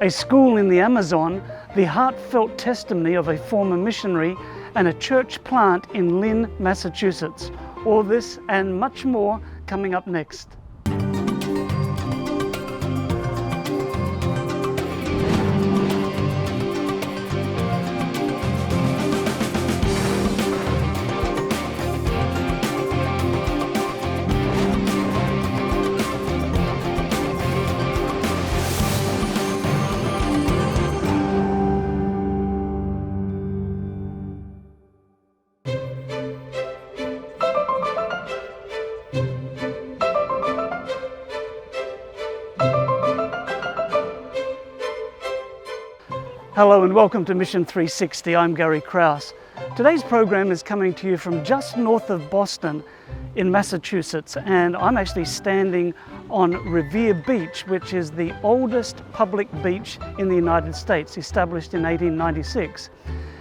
a school in the Amazon, the heartfelt testimony of a former missionary, and a church plant in Lynn, Massachusetts. All this and much more coming up next. Hello and welcome to Mission 360. I'm Gary Krause. Today's program is coming to you from just north of Boston in Massachusetts, and I'm actually standing on Revere Beach, which is the oldest public beach in the United States, established in 1896.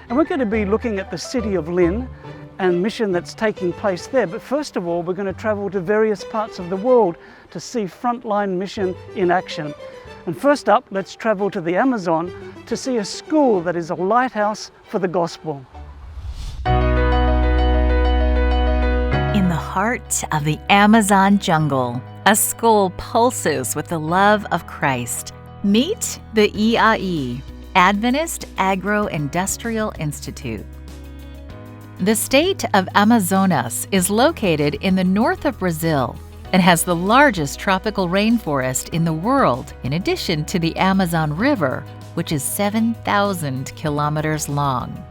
And we're going to be looking at the city of Lynn and mission that's taking place there. But first of all, we're going to travel to various parts of the world to see frontline mission in action. And first up, let's travel to the Amazon to see a school that is a lighthouse for the gospel. In the heart of the Amazon jungle, a school pulses with the love of Christ. Meet the EAI, Adventist Agro-Industrial Institute. The state of Amazonas is located in the north of Brazil and has the largest tropical rainforest in the world, in addition to the Amazon River, which is 7,000 kilometers long.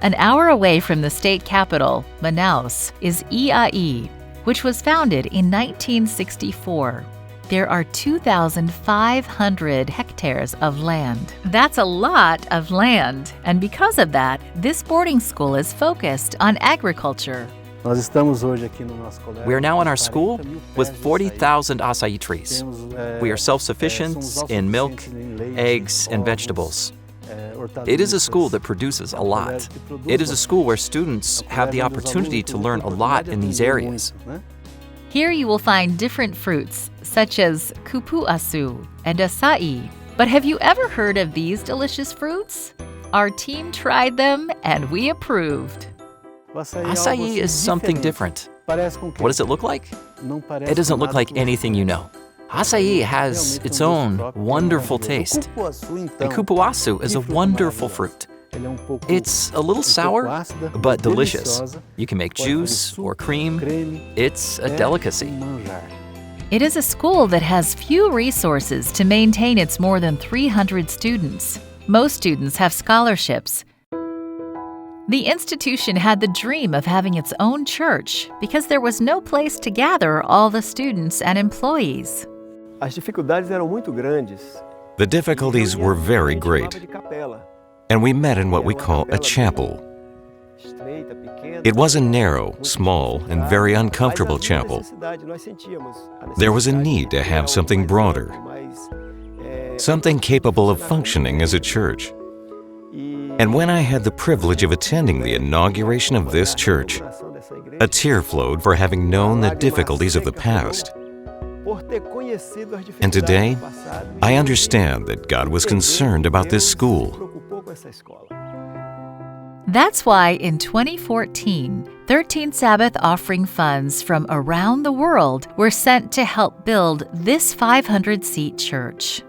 An hour away from the state capital, Manaus, is EAI, which was founded in 1964. There are 2,500 hectares of land. That's a lot of land, and because of that, this boarding school is focused on agriculture. We are now in our school with 40,000 acai trees. We are self-sufficient in milk, eggs, and vegetables. It is a school that produces a lot. It is a school where students have the opportunity to learn a lot in these areas. Here you will find different fruits, such as cupuaçu and acai. But have you ever heard of these delicious fruits? Our team tried them and we approved. Acai is something different. What does it look like? It doesn't look like anything you know. Acai has its own wonderful taste. And cupuaçu is a wonderful fruit. It's a little sour, but delicious. You can make juice or cream. It's a delicacy. It is a school that has few resources to maintain its more than 300 students. Most students have scholarships. The institution had the dream of having its own church because there was no place to gather all the students and employees. The difficulties were very great, and we met in what we call a chapel. It was a narrow, small, and very uncomfortable chapel. There was a need to have something broader, something capable of functioning as a church. And when I had the privilege of attending the inauguration of this church, a tear flowed for having known the difficulties of the past. And today, I understand that God was concerned about this school. That's why in 2014, 13 Sabbath offering funds from around the world were sent to help build this 500-seat church.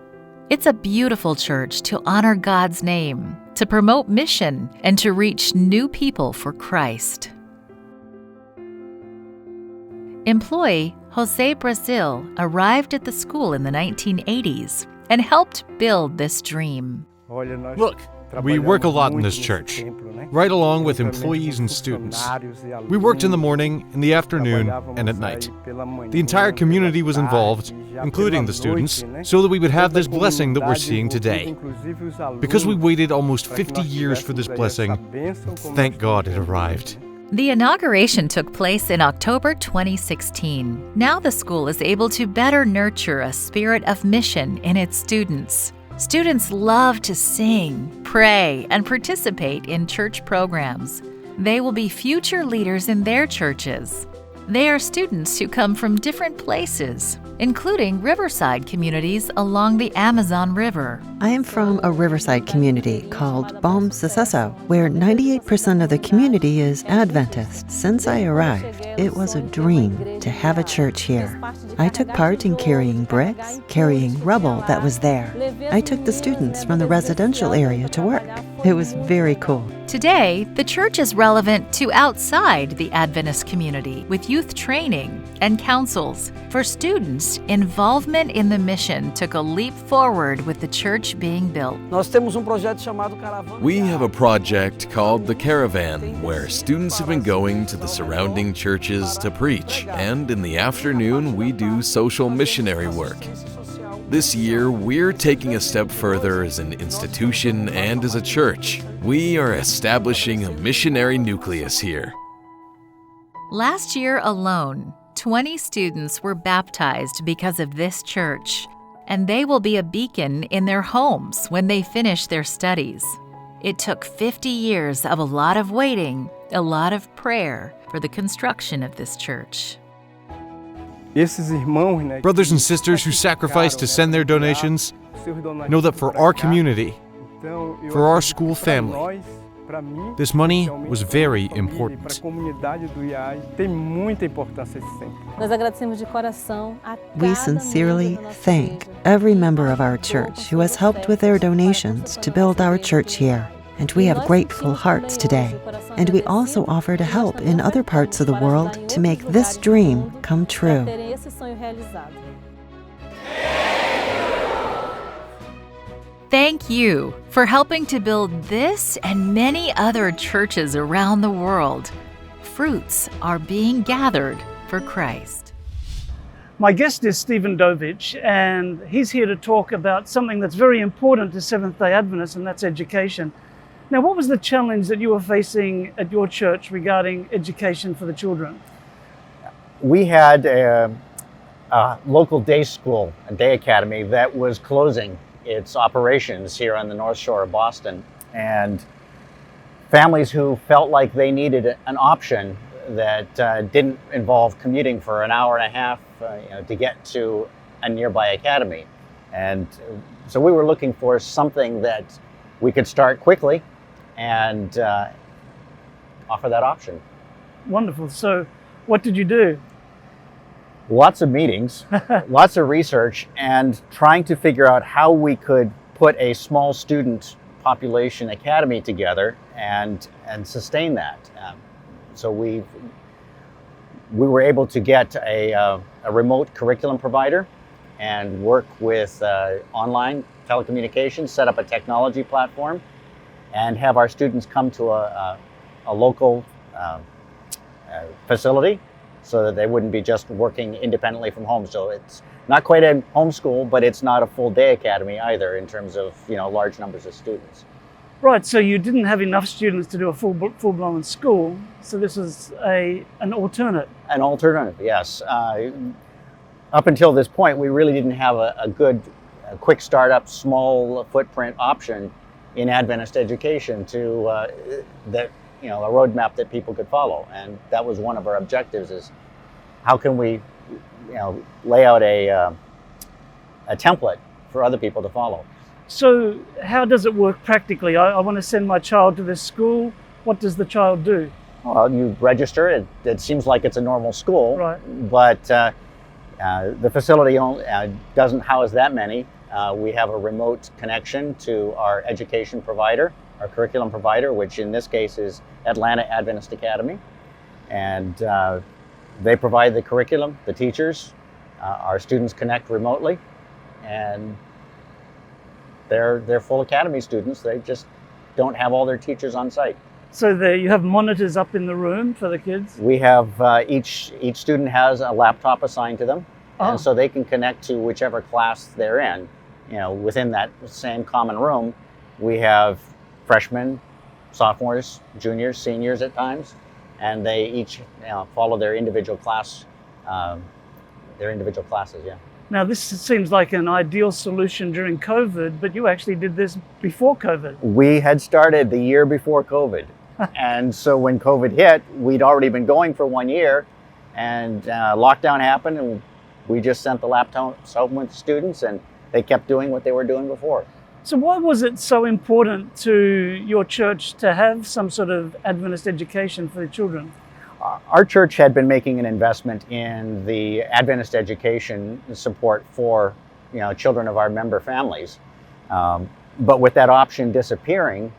It's a beautiful church to honor God's name, to promote mission, and to reach new people for Christ. Employee Jose Brazil arrived at the school in the 1980s and helped build this dream. Look, we work a lot in this church, right along with employees and students. We worked in the morning, in the afternoon, and at night. The entire community was involved, including the students, so that we would have this blessing that we're seeing today. Because we waited almost 50 years for this blessing, thank God it arrived. The inauguration took place in October 2016. Now the school is able to better nurture a spirit of mission in its students. Students love to sing, pray, and participate in church programs. They will be future leaders in their churches. They are students who come from different places, including riverside communities along the Amazon River. I am from a riverside community called Bom Sucesso, where 98% of the community is Adventist. Since I arrived, it was a dream to have a church here. I took part in carrying bricks, carrying rubble that was there. I took the students from the residential area to work. It was very cool. Today, the church is relevant to outside the Adventist community with youth training and councils. For students, involvement in the mission took a leap forward with the church being built. We have a project called The Caravan, where students have been going to the surrounding churches to preach, and in the afternoon we do social missionary work. This year, we're taking a step further as an institution and as a church. We are establishing a missionary nucleus here. Last year alone, 20 students were baptized because of this church, and they will be a beacon in their homes when they finish their studies. It took 50 years of a lot of waiting, a lot of prayer for the construction of this church. Brothers and sisters who sacrificed to send their donations know that for our community, for our school family, this money was very important. We sincerely thank every member of our church who has helped with their donations to build our church here. And we have grateful hearts today. And we also offer to help in other parts of the world to make this dream come true. Thank you for helping to build this and many other churches around the world. Fruits are being gathered for Christ. My guest is Stephen Dovich, and he's here to talk about something that's very important to Seventh-day Adventists, and that's education. Now, what was the challenge that you were facing at your church regarding education for the children? We had a local day school, a day academy, that was closing its operations here on the North Shore of Boston. And families who felt like they needed an option that didn't involve commuting for an hour and a half to get to a nearby academy. And so we were looking for something that we could start quickly and offer that option. Wonderful. So what did you do? Lots of meetings, lots of research, and trying to figure out how we could put a small student population academy together and sustain that. So we were able to get a remote curriculum provider and work with online telecommunications, set up a technology platform, and have our students come to a local facility so that they wouldn't be just working independently from home. So it's not quite a homeschool, but it's not a full day academy either in terms of large numbers of students. Right, so you didn't have enough students to do a full-blown school, so this was an alternate. An alternative, yes. Up until this point, we really didn't have a good, quick startup, small footprint option in Adventist education to a roadmap that people could follow. And that was one of our objectives: is how can we lay out a template for other people to follow. So how does it work practically? I want to send my child to this school. What does the child do? Well, you register. It seems like it's a normal school, right? But the facility doesn't house that many. We have a remote connection to our education provider, our curriculum provider, which in this case is Atlanta Adventist Academy. And they provide the curriculum, the teachers. Our students connect remotely, and they're full academy students. They just don't have all their teachers on site. So you have monitors up in the room for the kids? We have, each student has a laptop assigned to them, and so they can connect to whichever class they're in. Within that same common room, we have freshmen, sophomores, juniors, seniors at times, and they each follow their individual class, classes, yeah. Now, this seems like an ideal solution during COVID, but you actually did this before COVID. We had started the year before COVID. And so when COVID hit, we'd already been going for 1 year, and lockdown happened, and we just sent the laptops home with the students, and they kept doing what they were doing before. So why was it so important to your church to have some sort of Adventist education for the children? Our church had been making an investment in the Adventist education support for children of our member families. But with that option disappearing,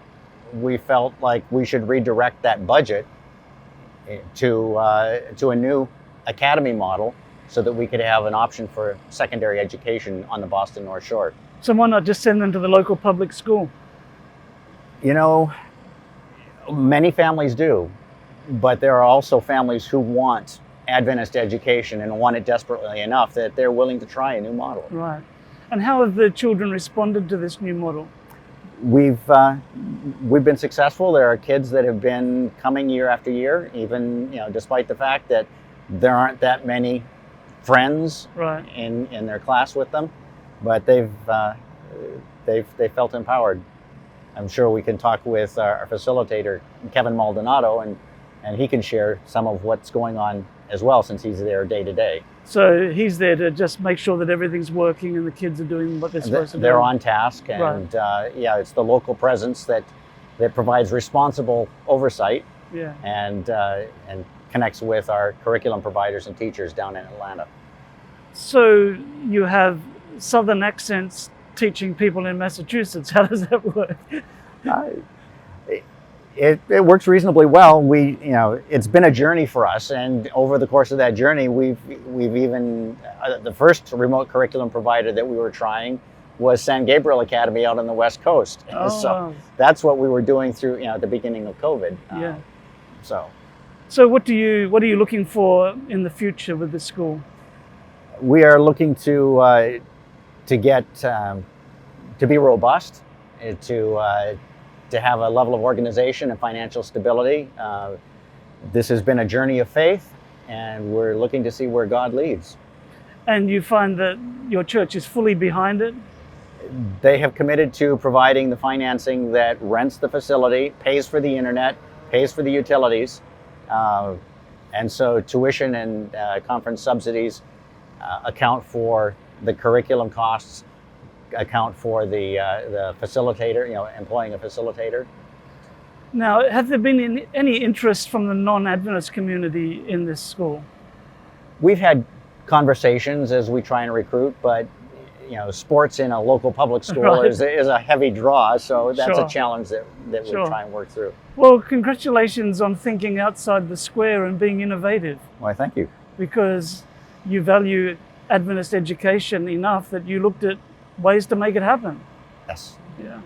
we felt like we should redirect that budget to a new academy model so that we could have an option for secondary education on the Boston North Shore. So why not just send them to the local public school? Many families do, but there are also families who want Adventist education and want it desperately enough that they're willing to try a new model. Right. And how have the children responded to this new model? We've been successful. There are kids that have been coming year after year, even despite the fact that there aren't that many friends right. in their class with them, but they've felt empowered. I'm sure we can talk with our facilitator, Kevin Maldonado, and he can share some of what's going on as well, since he's there day to day. So he's there to just make sure that everything's working and the kids are doing what they're supposed to do. They're on task, and right. It's the local presence that provides responsible oversight, yeah. and connects with our curriculum providers and teachers down in Atlanta. So you have Southern accents teaching people in Massachusetts. How does that work? It works reasonably well. It's been a journey for us, and over the course of that journey, we've even the first remote curriculum provider that we were trying was San Gabriel Academy out on the West Coast. Oh, so wow. That's what we were doing through at the beginning of COVID. Yeah. So what are you looking for in the future with the school? We are looking to get to be robust, to have a level of organization and financial stability. This has been a journey of faith, and we're looking to see where God leads. And you find that your church is fully behind it? They have committed to providing the financing that rents the facility, pays for the internet, pays for the utilities, and so tuition and conference subsidies account for the curriculum costs, account for the facilitator, employing a facilitator. Now, have there been any interest from the non-Adventist community in this school? We've had conversations as we try and recruit, but sports in a local public school right. is a heavy draw, so that's sure. a challenge that we sure. try and work through. Well, congratulations on thinking outside the square and being innovative. Why, thank you. Because you value Adventist education enough that you looked at ways to make it happen. Yes. Yeah.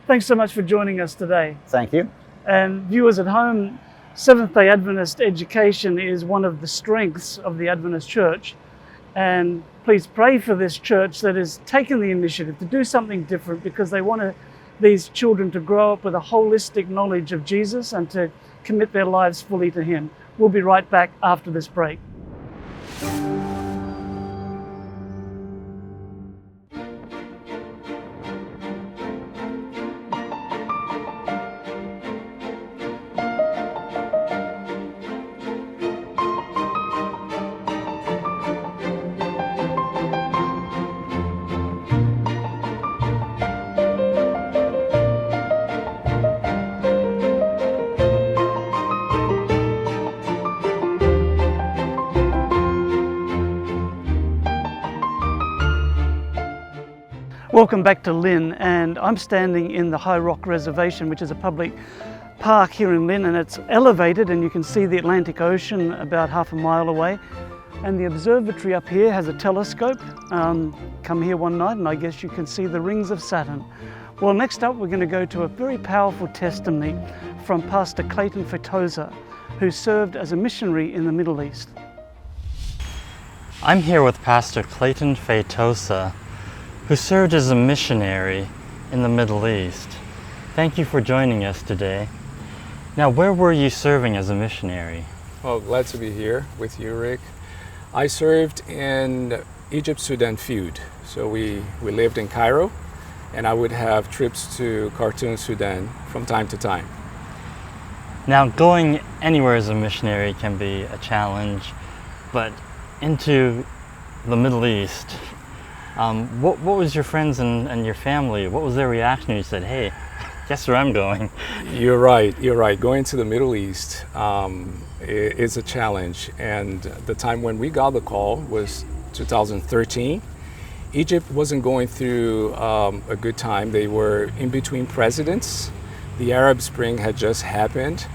Thanks so much for joining us today. Thank you. And viewers at home, Seventh-day Adventist education is one of the strengths of the Adventist Church. And please pray for this church that has taken the initiative to do something different, because they want these children to grow up with a holistic knowledge of Jesus and to commit their lives fully to Him. We'll be right back after this break. Welcome back to Lynn, and I'm standing in the High Rock Reservation, which is a public park here in Lynn, and it's elevated and you can see the Atlantic Ocean about half a mile away. And the observatory up here has a telescope. Come here one night and I guess you can see the rings of Saturn. Well, next up we're going to go to a very powerful testimony from Pastor Clayton Fetosa, who served as a missionary in the Middle East. I'm here with Pastor Clayton Fetosa, who served as a missionary in the Middle East. Thank you for joining us today. Now, where were you serving as a missionary? Well, glad to be here with you, Rick. I served in Egypt-Sudan feud. So we lived in Cairo, and I would have trips to Khartoum, Sudan from time to time. Now, going anywhere as a missionary can be a challenge. but into the Middle East. What was your friends and your family? What was their reaction when you said, "Hey, guess where I'm going"? You're right. Going to the Middle East is a challenge. And the time when we got the call was 2013. Egypt wasn't going through a good time. They were in between presidents. The Arab Spring had just happened.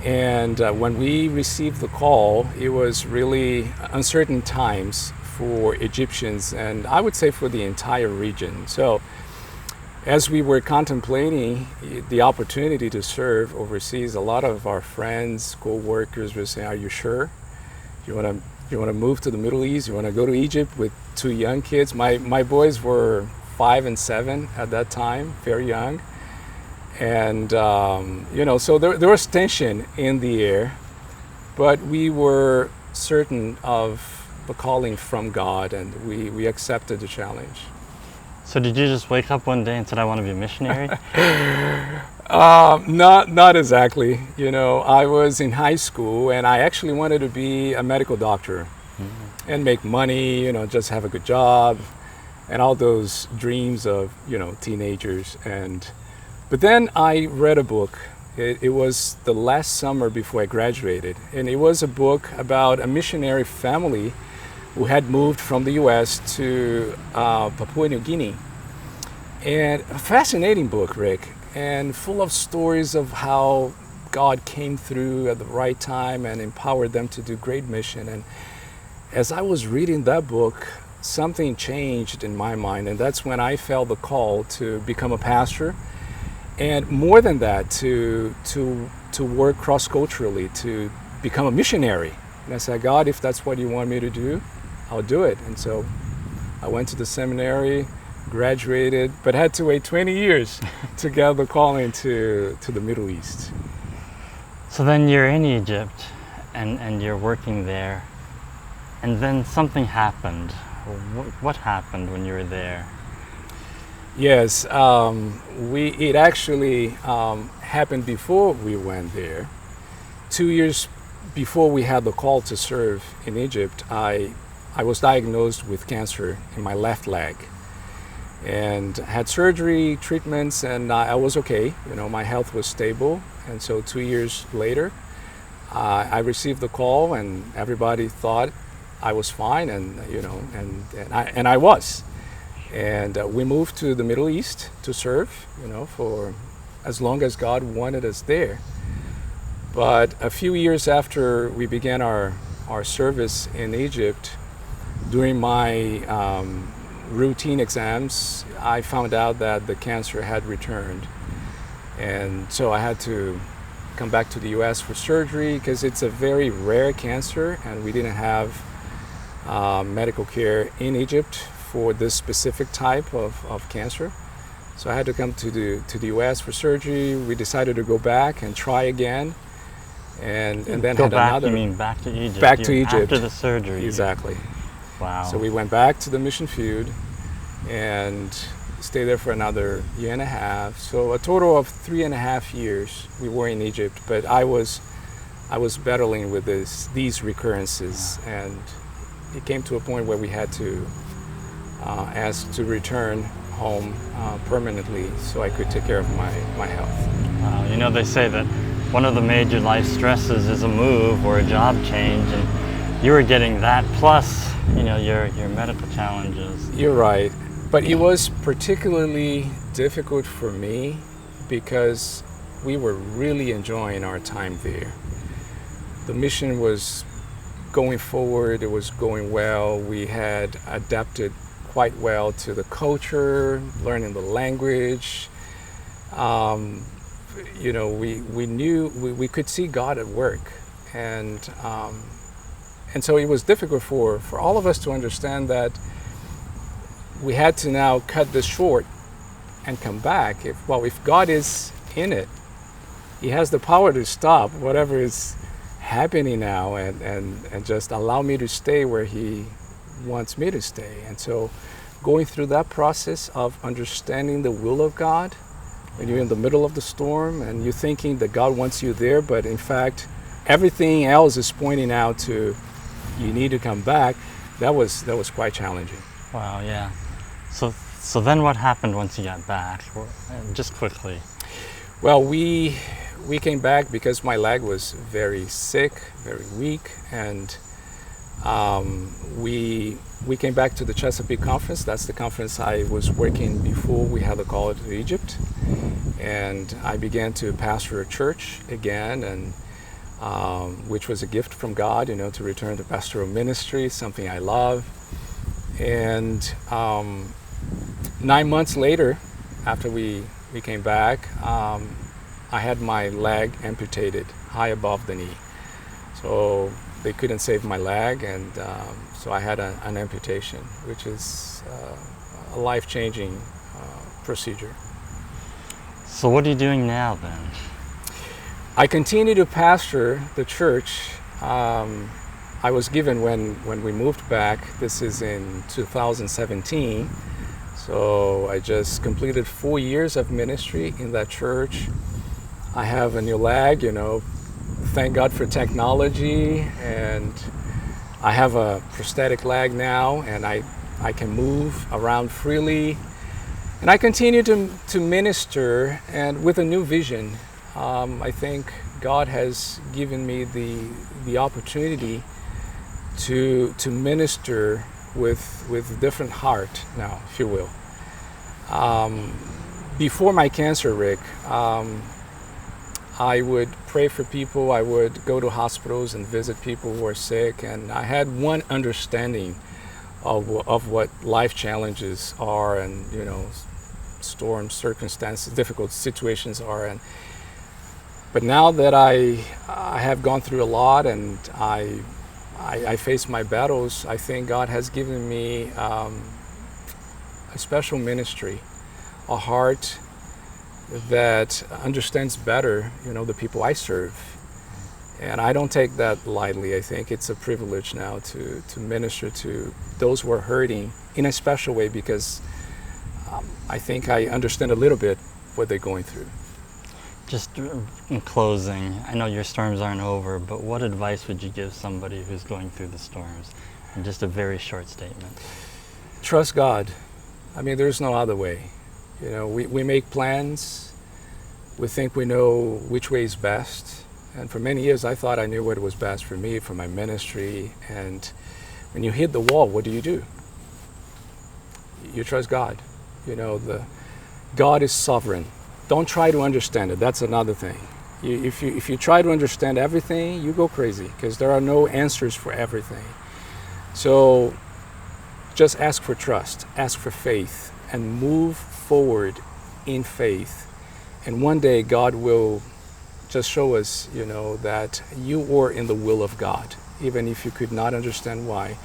And when we received the call, it was really uncertain times for Egyptians, and I would say for the entire region. So as we were contemplating the opportunity to serve overseas, a lot of our friends, co-workers were saying, "Are you sure? You want to move to the Middle East? You want to go to Egypt with two young kids?" My boys were 5 and 7 at that time, very young. And, so there was tension in the air, but we were certain of the calling from God, and we accepted the challenge. So did you just wake up one day and said, "I want to be a missionary"? Not exactly. I was in high school, and I actually wanted to be a medical doctor and make money, just have a good job, and all those dreams of, teenagers. But then I read a book. It was the last summer before I graduated, and it was a book about a missionary family who had moved from the U.S. to Papua New Guinea. And a fascinating book, Rick, and full of stories of how God came through at the right time and empowered them to do great mission. And as I was reading that book, something changed in my mind, and that's when I felt the call to become a pastor. And more than that, to work cross-culturally, to become a missionary. And I said, "God, if that's what you want me to do, I'll do it." And so I went to the seminary, graduated, but had to wait 20 years to get the calling to the Middle East. So then you're in Egypt and you're working there, and then something happened. What happened when you were there? Yes, it actually happened before we went there. 2 years before we had the call to serve in Egypt, I was diagnosed with cancer in my left leg, and had surgery, treatments, and I was okay. My health was stable. And so 2 years later, I received the call, and everybody thought I was fine, and I was. And we moved to the Middle East to serve, for as long as God wanted us there. But a few years after we began our service in Egypt, during my routine exams, I found out that the cancer had returned. And so I had to come back to the US for surgery, because it's a very rare cancer, and we didn't have medical care in Egypt for this specific type of cancer. So I had to come to the US for surgery. We decided to go back and try again. And then go had back, another. You mean back to Egypt? Back to Egypt. After the surgery. Exactly. Wow. So we went back to the mission field and stayed there for another year and a half. So a total of 3.5 years we were in Egypt, but I was battling with these recurrences, and it came to a point where we had to ask to return home permanently so I could take care of my health. Wow. They say that one of the major life stresses is a move or a job change, and you were getting that plus, your medical challenges. You're right, but it was particularly difficult for me because we were really enjoying our time there. The mission was going forward, it was going well. We had adapted quite well to the culture, learning the language. We knew we could see God at work, and so it was difficult for all of us to understand that we had to now cut this short and come back. If God is in it, He has the power to stop whatever is happening now and just allow me to stay where He wants me to stay. And so going through that process of understanding the will of God, when you're in the middle of the storm and you're thinking that God wants you there, but in fact everything else is pointing out to you need to come back, that was quite challenging. Wow, yeah. So then what happened once you got back? Just quickly. Well, we came back because my leg was very sick, very weak, and we came back to the Chesapeake Conference. That's the conference I was working before we had the call to Egypt. And I began to pastor a church again, and which was a gift from God, to return to pastoral ministry, something I love. And 9 months later, after we came back, I had my leg amputated high above the knee. So they couldn't save my leg, and so I had an amputation, which is a life-changing procedure. So what are you doing now then? I continue to pastor the church. I was given when we moved back, this is in 2017, so I just completed 4 years of ministry in that church. I have a new leg, thank God for technology, and I have a prosthetic leg now, and I can move around freely. And I continue to minister, and with a new vision. I think God has given me the opportunity to minister with different heart now, if you will. Before my cancer, Rick, I would pray for people. I would go to hospitals and visit people who are sick, and I had one understanding of what life challenges are, and storms, circumstances, difficult situations are. But now that I have gone through a lot, and I face my battles, I think God has given me a special ministry, a heart that understands better, the people I serve. And I don't take that lightly. I think it's a privilege now to minister to those who are hurting in a special way, because I think I understand a little bit what they're going through. Just in closing, I know your storms aren't over, but what advice would you give somebody who's going through the storms? In just a very short statement. Trust God. I mean, there's no other way. We make plans. We think we know which way is best. And for many years, I thought I knew what was best for me, for my ministry. And when you hit the wall, what do? You trust God. God is sovereign. Don't try to understand it. That's another thing. If you try to understand everything, you go crazy, because there are no answers for everything. So just ask for trust, ask for faith, and move forward in faith. And one day God will just show us, that you were in the will of God, even if you could not understand why.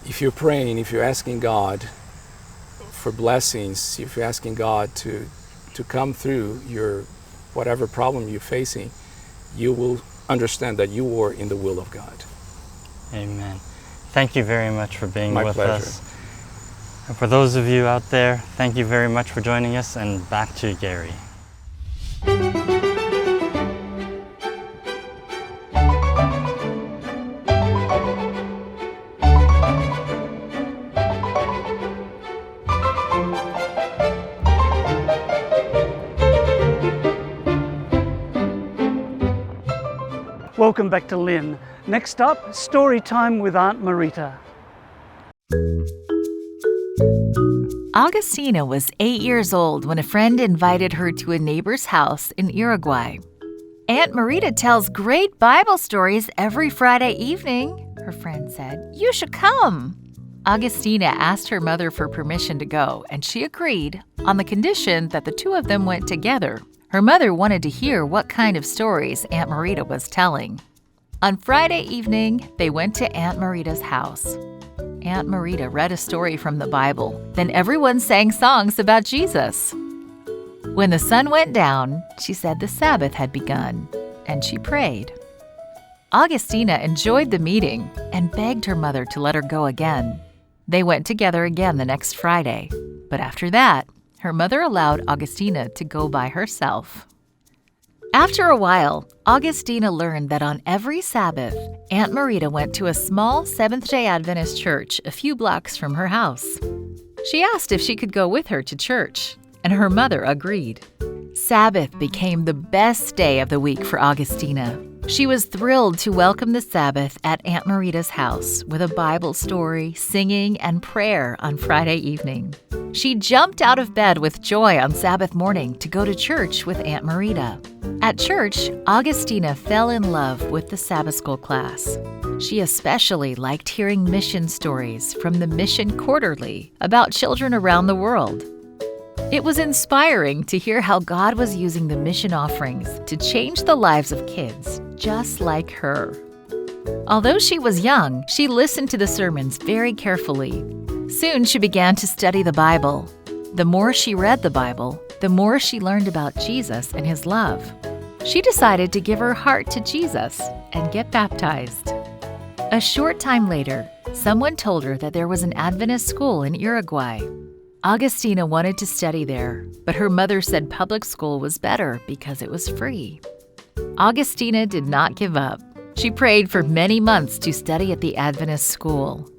If you're praying, if you're asking God for blessings, if you're asking God to come through your whatever problem you're facing, you will understand that you were in the will of God. Amen. Thank you very much for being with pleasure. us. And for those of you out there, thank you very much for joining us, and back to Gary. Welcome back to Lynn. Next up, story time with Aunt Marita. Augustina was 8 years old when a friend invited her to a neighbor's house in Uruguay. Aunt Marita tells great Bible stories every Friday evening, her friend said. You should come. Augustina asked her mother for permission to go, and she agreed on the condition that the two of them went together. Her mother wanted to hear what kind of stories Aunt Marita was telling. On Friday evening, they went to Aunt Marita's house. Aunt Marita read a story from the Bible. Then everyone sang songs about Jesus. When the sun went down, she said the Sabbath had begun, and she prayed. Augustina enjoyed the meeting and begged her mother to let her go again. They went together again the next Friday, but after that, her mother allowed Augustina to go by herself. After a while, Augustina learned that on every Sabbath, Aunt Marita went to a small Seventh-day Adventist church a few blocks from her house. She asked if she could go with her to church, and her mother agreed. Sabbath became the best day of the week for Augustina. She was thrilled to welcome the Sabbath at Aunt Marita's house with a Bible story, singing, and prayer on Friday evening. She jumped out of bed with joy on Sabbath morning to go to church with Aunt Marita. At church, Augustina fell in love with the Sabbath school class. She especially liked hearing mission stories from the Mission Quarterly about children around the world. It was inspiring to hear how God was using the mission offerings to change the lives of kids just like her. Although she was young, she listened to the sermons very carefully. Soon she began to study the Bible. The more she read the Bible, the more she learned about Jesus and his love. She decided to give her heart to Jesus and get baptized. A short time later, someone told her that there was an Adventist school in Uruguay. Augustina wanted to study there, but her mother said public school was better because it was free. Augustina did not give up. She prayed for many months to study at the Adventist school.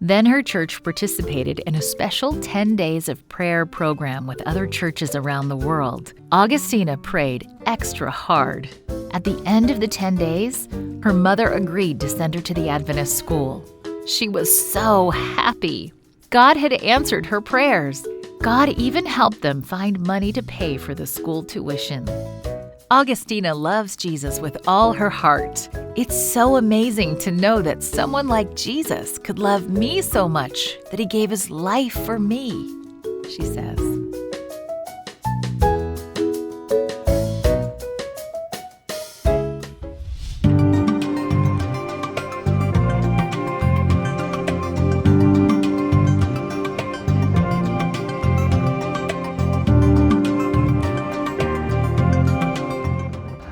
Then her church participated in a special 10 days of prayer program with other churches around the world. Augustina prayed extra hard. At the end of the 10 days, her mother agreed to send her to the Adventist school. She was so happy. God had answered her prayers. God even helped them find money to pay for the school tuition. Augustina loves Jesus with all her heart. It's so amazing to know that someone like Jesus could love me so much that he gave his life for me, she says.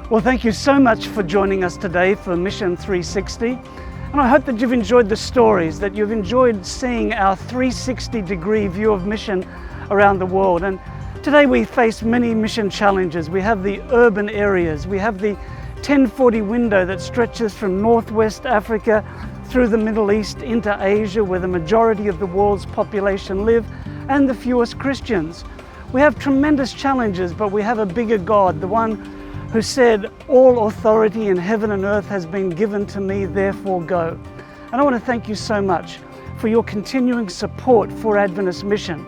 Well, thank you so much for joining us today for Mission 360. And I hope that you've enjoyed the stories, that you've enjoyed seeing our 360-degree view of mission around the world. And today we face many mission challenges. We have the urban areas. We have the 1040 window that stretches from Northwest Africa through the Middle East into Asia, where the majority of the world's population live, and the fewest Christians. We have tremendous challenges, but we have a bigger God, the one who said, "All authority in heaven and earth has been given to me, therefore go." And I want to thank you so much for your continuing support for Adventist Mission.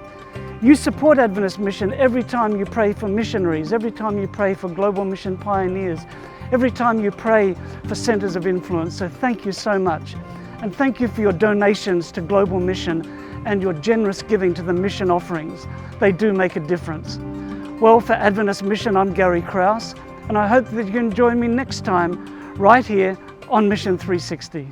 You support Adventist Mission every time you pray for missionaries, every time you pray for global mission pioneers, every time you pray for centers of influence. So thank you so much. And thank you for your donations to Global Mission and your generous giving to the mission offerings. They do make a difference. Well, for Adventist Mission, I'm Gary Krause, and I hope that you can join me next time right here on Mission 360.